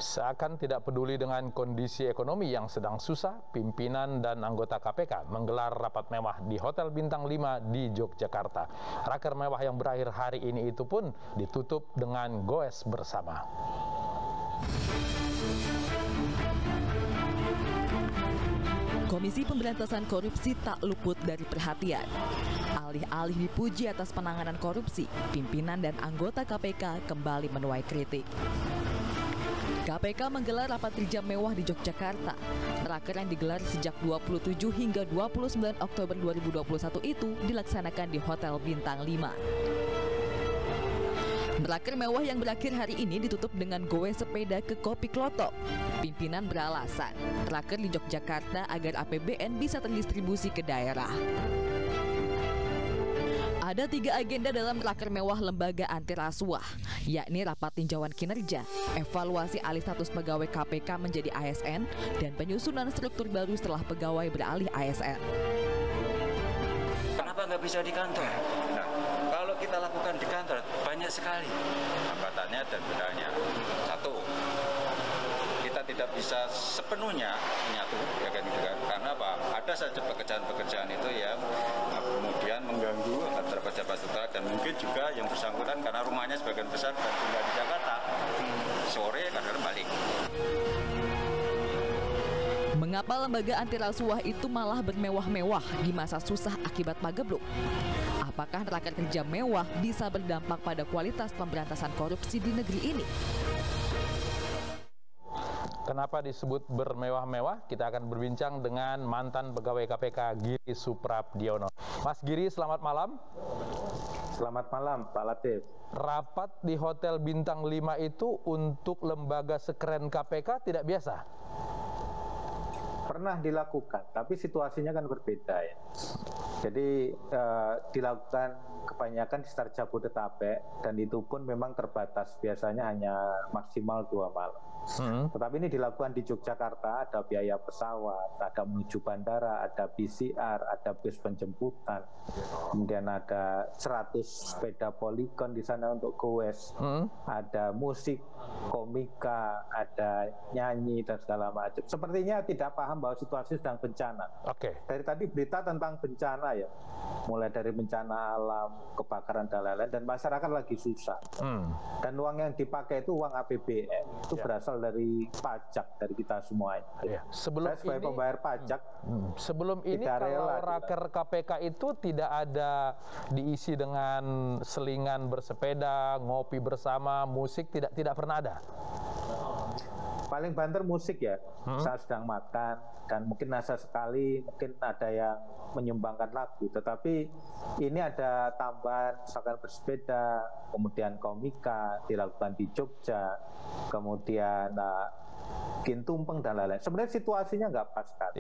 Seakan tidak peduli dengan kondisi ekonomi yang sedang susah, pimpinan dan anggota KPK menggelar rapat mewah di Hotel Bintang 5 di Yogyakarta. Raker mewah yang berakhir hari ini itu pun ditutup dengan goes bersama. Komisi Pemberantasan Korupsi tak luput dari perhatian. Alih-alih dipuji atas penanganan korupsi, pimpinan dan anggota KPK kembali menuai kritik. KPK menggelar rapat kerja mewah di Yogyakarta. Raker yang digelar sejak 27 hingga 29 Oktober 2021 itu dilaksanakan di Hotel Bintang 5. Raker mewah yang berakhir hari ini ditutup dengan goes sepeda ke Kopi Klotok. Pimpinan beralasan, raker di Yogyakarta agar APBN bisa terdistribusi ke daerah. Ada 3 agenda dalam raker mewah lembaga anti rasuah, yakni rapat tinjauan kinerja, evaluasi alih status pegawai KPK menjadi ASN, dan penyusunan struktur baru setelah pegawai beralih ASN. Kenapa nggak bisa di kantor? Nah, kalau kita lakukan di kantor, banyak sekali hambatannya dan gunanya. Satu, kita tidak bisa sepenuhnya menyatu, ya kan, karena apa? Ada saja pekerjaan-pekerjaan itu yang kemudian mengganggu antara pejabat struktural dan mungkin juga yang bersangkutan karena rumahnya sebagian besar dan tinggal di Jakarta, sore kadang balik. Mengapa lembaga anti rasuah itu malah bermewah-mewah di masa susah akibat pagebluk? Apakah raker kerja mewah bisa berdampak pada kualitas pemberantasan korupsi di negeri ini? Kenapa disebut bermewah-mewah? Kita akan berbincang dengan mantan pegawai KPK Giri Suprabdiono. Mas Giri, selamat malam. Selamat malam, Pak Latif. Rapat di Hotel Bintang 5 itu untuk lembaga sekeren KPK tidak biasa? Pernah dilakukan, tapi situasinya kan berbeda ya. Jadi dilakukan kebanyakan di sekitar Jabodetabek dan itu pun memang terbatas, biasanya hanya maksimal 2 malam. Tetapi ini dilakukan di Yogyakarta, ada biaya pesawat, ada menuju bandara, ada PCR, ada bus penjemputan, kemudian ada 100 sepeda poligon di sana untuk goes, ada musik, komika, ada nyanyi dan segala macam. Sepertinya tidak paham bahwa situasi sedang bencana. Dari tadi berita tentang bencana ya, mulai dari bencana alam, kebakaran dan lain-lain, dan masyarakat lagi susah. Dan uang yang dipakai itu uang APBN, itu berasal dari pajak dari kita semuanya. Sebelum saya sebagai pembayar pajak, sebelum ini kalau raker KPK itu tidak ada diisi dengan selingan bersepeda, ngopi bersama, musik, tidak pernah ada. Paling banter musik ya, saat sedang makan, dan mungkin nasa sekali, mungkin ada yang menyumbangkan lagu, tetapi ini ada tambahan misalkan bersepeda, kemudian komika dilakukan di Jogja, kemudian bikin tumpeng dan lain-lain. Sebenarnya situasinya nggak pas kan,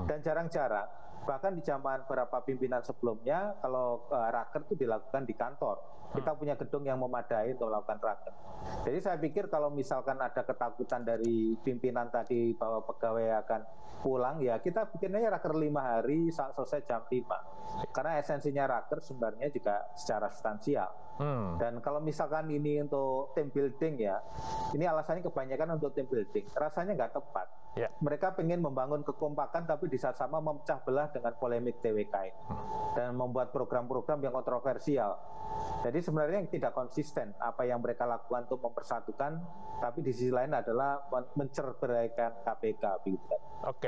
dan jarang-jarang, bahkan di zaman beberapa pimpinan sebelumnya, kalau raker itu dilakukan di kantor. Kita punya gedung yang memadai untuk melakukan raker. Jadi saya pikir kalau misalkan ada ketakutan dari pimpinan tadi bahwa pegawai akan pulang, ya kita bikin aja raker 5 hari selesai jam 5. Karena esensinya raker sebenarnya juga secara substansial. Dan kalau misalkan ini untuk team building ya, ini alasannya kebanyakan untuk team building. Rasanya nggak tepat. Mereka pengen membangun kekompakan tapi di saat sama memecah belah dengan polemik TWK ini. Dan membuat program-program yang kontroversial. Jadi sebenarnya yang tidak konsisten apa yang mereka lakukan untuk mempersatukan, tapi di sisi lain adalah mencerberaikan KPK, begitu kan.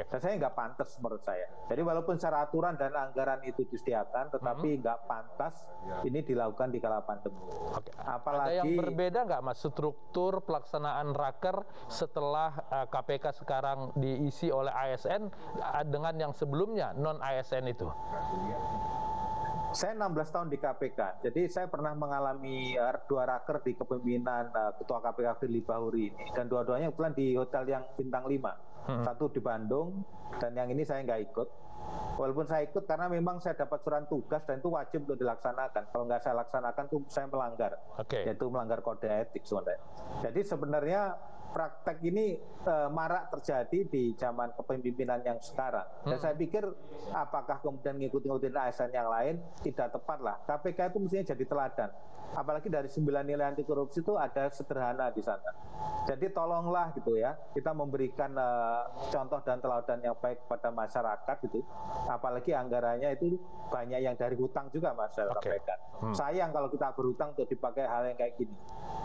Dan saya nggak pantas menurut saya. Jadi walaupun secara aturan dan anggaran itu disediakan, tetapi nggak pantas ini dilakukan di kala pandemi. Apalagi ada yang berbeda nggak, Mas, struktur pelaksanaan raker setelah KPK sekarang diisi oleh ASN dengan yang sebelumnya non ASN itu? Saya 16 tahun di KPK, jadi saya pernah mengalami 2 raker di kepemimpinan Ketua KPK Firly Bahuri ini, dan dua-duanya kebetulan di hotel yang Bintang 5, satu di Bandung, dan yang ini saya nggak ikut. Walaupun saya ikut karena memang saya dapat surat tugas dan itu wajib untuk dilaksanakan. Kalau nggak saya laksanakan tuh saya melanggar, yaitu melanggar kode etik sebenarnya. Jadi sebenarnya praktek ini marak terjadi di zaman kepemimpinan yang sekarang. Dan saya pikir apakah kemudian ngikutin ASN yang lain tidak tepat lah. KPK itu mestinya jadi teladan. Apalagi dari 9 nilai anti korupsi itu ada sederhana di sana. Jadi tolonglah gitu ya, kita memberikan contoh dan teladan yang baik kepada masyarakat gitu. Apalagi anggarannya itu banyak yang dari hutang juga, Mas, saya sampaikan. Sayang kalau kita berhutang untuk dipakai hal yang kayak gini.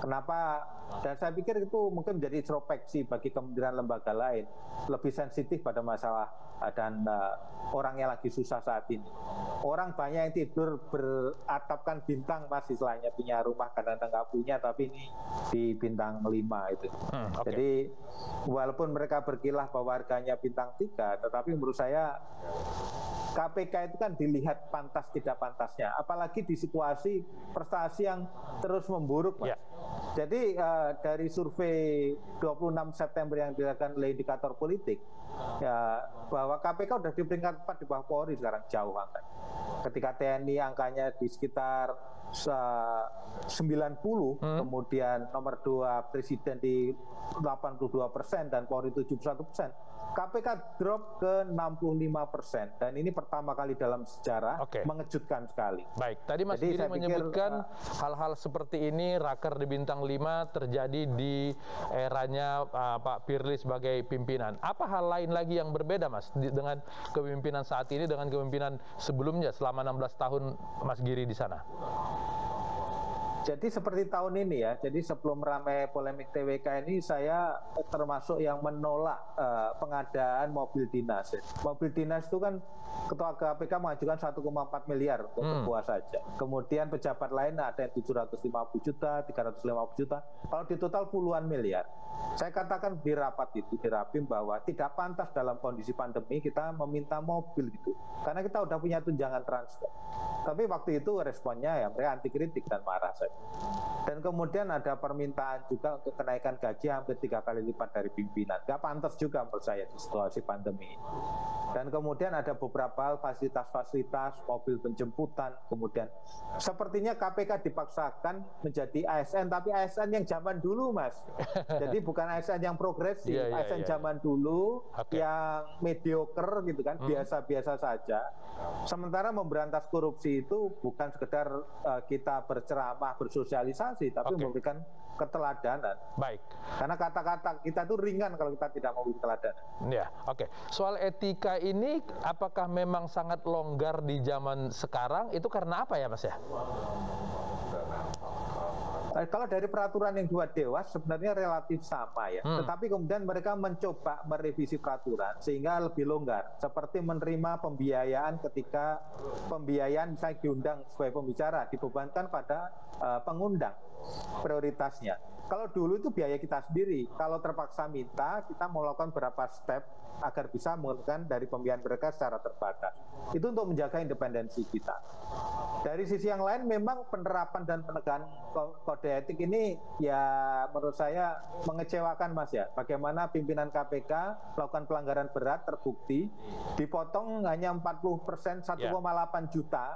Kenapa? Dan saya pikir itu mungkin menjadi introspeksi bagi kementerian lembaga lain, lebih sensitif pada masalah dan orang yang lagi susah saat ini. Orang banyak yang tidur beratapkan bintang, Mas, istilahnya punya rumah karena nggak punya, tapi ini di bintang 5 itu. Jadi walaupun mereka berkilah bahwa harganya bintang 3, tetapi menurut saya KPK itu kan dilihat pantas tidak pantasnya, apalagi di situasi prestasi yang terus memburuk, Mas. Jadi dari survei 26 September yang dilakukan oleh Indikator Politik, ya, bahwa KPK udah di peringkat 4 di bawah Polri sekarang, jauh angkanya. Ketika TNI angkanya di sekitar 90, kemudian nomor 2 Presiden di 82% dan Polri 71%. KPK drop ke 65%, dan ini pertama kali dalam sejarah, mengejutkan sekali. Baik, tadi Mas Giri menyebutkan hal-hal seperti ini, raker di bintang 5 terjadi di eranya Pak Firly sebagai pimpinan. Apa hal lain lagi yang berbeda, Mas, dengan kepemimpinan saat ini dengan kepemimpinan sebelumnya selama 16 tahun Mas Giri di sana? Jadi seperti tahun ini ya, jadi sebelum ramai polemik TWK ini, saya termasuk yang menolak pengadaan mobil dinas. Mobil dinas itu kan Ketua KPK mengajukan 1,4 miliar untuk sebuah saja. Kemudian pejabat lain ada yang 750 juta, 350 juta. Kalau di total puluhan miliar. Saya katakan di rapat itu, di Rapim, bahwa tidak pantas dalam kondisi pandemi kita meminta mobil gitu. Karena kita udah punya tunjangan transport. Tapi waktu itu responnya ya mereka anti kritik dan marah saja. Dan kemudian ada permintaan juga untuk kenaikan gaji hampir 3 kali lipat dari pimpinan. Gak pantas juga menurut saya di situasi pandemi. Dan kemudian ada beberapa fasilitas-fasilitas, mobil penjemputan, kemudian sepertinya KPK dipaksakan menjadi ASN, tapi ASN yang zaman dulu, Mas. Jadi bukan ASN yang progresif, ASN zaman dulu yang mediocre gitu kan, biasa-biasa saja. Sementara memberantas korupsi itu bukan sekedar kita berceramah, bersosialisasi, tapi memberikan keteladanan. Baik. Karena kata-kata kita itu ringan kalau kita tidak memberi keteladanan. Ya, Soal etika ini, apakah memang sangat longgar di zaman sekarang? Itu karena apa ya, Mas ya? Kalau dari peraturan yang 2 dewas sebenarnya relatif sama ya. Tetapi kemudian mereka mencoba merevisi peraturan sehingga lebih longgar. Seperti menerima pembiayaan ketika pembiayaan misalnya diundang sebagai pembicara, dibebankan pada pengundang prioritasnya. Kalau dulu itu biaya kita sendiri. Kalau terpaksa minta, kita melakukan beberapa step agar bisa menggunakan dari pembiayaan mereka secara terbatas. Itu untuk menjaga independensi kita. Dari sisi yang lain, memang penerapan dan penegakan kode etik ini ya menurut saya mengecewakan, Mas ya. Bagaimana pimpinan KPK melakukan pelanggaran berat terbukti, dipotong hanya 40%, 1,8 juta.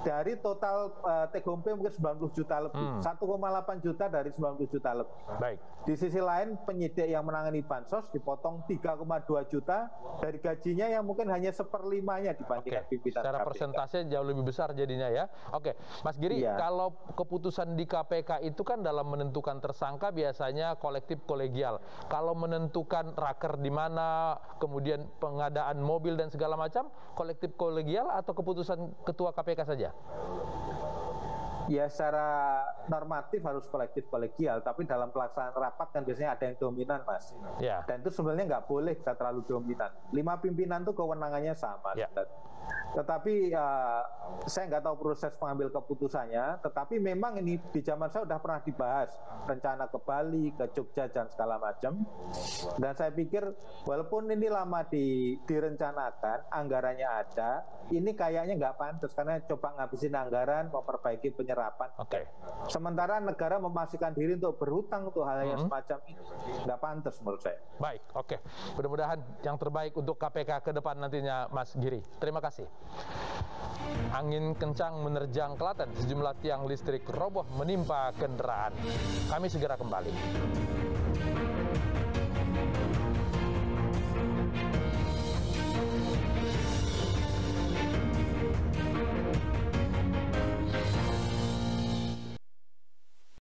Dari total take home pay mungkin 90 juta lebih. 1,8 juta dari 90 juta lebih. Baik. Di sisi lain, penyidik yang menangani bansos dipotong 3,2 juta dari gajinya yang mungkin hanya 1/5-nya dibandingkan pimpinan secara KPK. persentase jauh lebih besar jadinya ya. Mas Giri, kalau keputusan di KPK itu kan dalam menentukan tersangka biasanya kolektif kolegial. Kalau menentukan raker di mana, kemudian pengadaan mobil dan segala macam, kolektif kolegial atau keputusan Ketua KPK saja? Ya, secara normatif harus kolektif kolegial, tapi dalam pelaksanaan rapat kan biasanya ada yang dominan, Mas. Dan itu sebenarnya nggak boleh kita terlalu dominan. 5 pimpinan itu kewenangannya sama. Tetapi saya nggak tahu proses pengambil keputusannya, tetapi memang ini di zaman saya sudah pernah dibahas, rencana ke Bali, ke Jogja, dan segala macam. Dan saya pikir walaupun ini lama direncanakan, anggarannya ada, ini kayaknya nggak pantas karena coba ngabisin anggaran, memperbaiki penyerapan. Sementara negara memastikan diri untuk berhutang untuk hal yang semacam ini, nggak pantas menurut saya. Baik, mudah-mudahan yang terbaik untuk KPK ke depan nantinya, Mas Giri. Terima kasih. Angin kencang menerjang Klaten, sejumlah tiang listrik roboh menimpa kendaraan. Kami segera kembali.